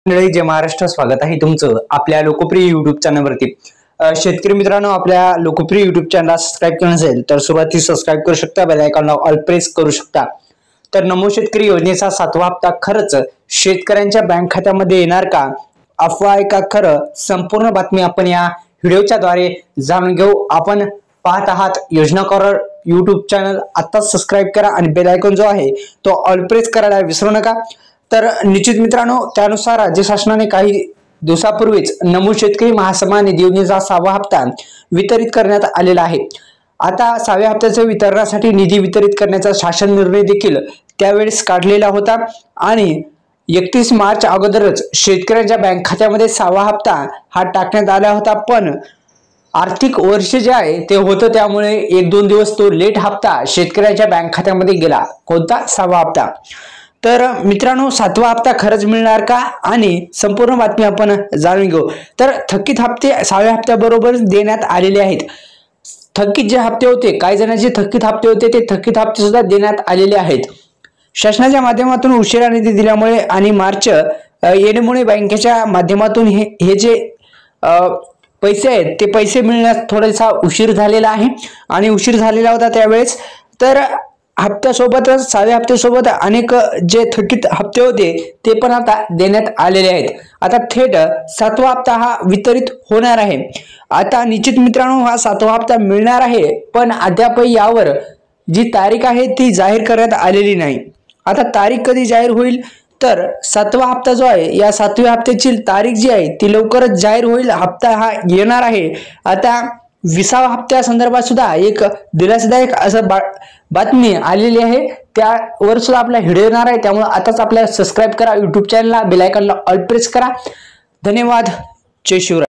जय महाराष्ट्र, स्वागत आहे तुमचं आपल्या लोकप्रिय युट्यूब चॅनलवरती। शेतकरी मित्रांनो, आपल्या लोकप्रिय युट्यूब चॅनलला सबस्क्राइब केलं नसेल तर सुरुवातीला सबस्क्राइब करू शकता, बेल आयकॉनला ऑल प्रेस करू शकता। तर नमो शेतकरी योजनेचा 7वा हप्ता खरंच शेतकऱ्यांच्या बँक खात्यामध्ये येणार का? अफवा आहे का खरं? संपूर्ण बातमी आपण या व्हिडिओच्या द्वारे जाणून घेऊ। आपण पाहत आहात योजना कॉर्नर युट्यूब चॅनल, आता सबस्क्राइब करा आणि बेल आयकॉन जो आहे तो ऑल प्रेस करायला विसरू नका। तर निश्चित मित्रांनो, त्यानुसार राज्य शासनाने काही दिवसापूर्वीच नमो शेतकरी महासन्मान निधी योजनेचा 6वा हप्ता वितरित करण्यात आलेला आहे। आता 6व्या हप्त्याच्या वितरणासाठी निधी वितरित करण्याचा शासन निर्णय देखील त्यावेळेस काढलेला होता आणि 31 मार्च अगोदरच शेतकऱ्यांच्या बँक खात्यामध्ये 6वा हप्ता हा टाकण्यात आला होता। पण आर्थिक वर्ष जे आहे ते होतं, त्यामुळे 1-2 दिवस तो लेट हप्ता शेतकऱ्यांच्या बँक खात्यामध्ये गेला। कोणता? 6वा हप्ता। तर मित्रांनो, 7वा हप्ता खरंच मिळणार का? आणि संपूर्ण बातमी आपण जाणून घेऊ। तर थकीत हप्ते 6व्या हप्त्याबरोबर देण्यात आलेले आहेत। थकीत जे हप्ते होते, काही जणांचे थकीत हप्ते होते, ते थकीत हप्ते सुद्धा देण्यात आलेले आहेत। शासनाच्या माध्यमातून उशिरा निधी दिल्यामुळे आणि मार्च येण्यामुळे बँकेच्या माध्यमातून हे जे पैसे आहेत ते पैसे मिळण्यास थोडासा उशीर झालेला आहे आणि उशीर झालेला होता त्यावेळेस। तर हप्त्यासोबतच 6व्या हप्त्यासोबत अनेक जे थकीत हप्ते होते ते पण आता देण्यात आलेले आहेत। आता थेट 7वा हप्ता हा वितरित होणार आहे। आता निश्चित मित्रांनो, हा 7वा हप्ता मिळणार आहे, पण अद्याप यावर जी तारीख आहे ती जाहीर करण्यात आलेली नाही। आता तारीख कधी जाहीर होईल? तर 7वा हप्ता जो आहे, या 7व्या हप्त्याची तारीख जी आहे ती लवकरच जाहीर होईल। हप्ता हा येणार आहे। आता 20व्या हप्त्या संदर्भात सुद्धा एक दिलासादायक असं बातमी आलेली आहे, त्यावर सुद्धा आपला व्हिडिओ येणार आहे। त्यामुळे आताच आपल्याला सबस्क्राइब करा युट्यूब चॅनलला, बेल आयकॉनला ऑल प्रेस करा। धन्यवाद। जय शिवराय।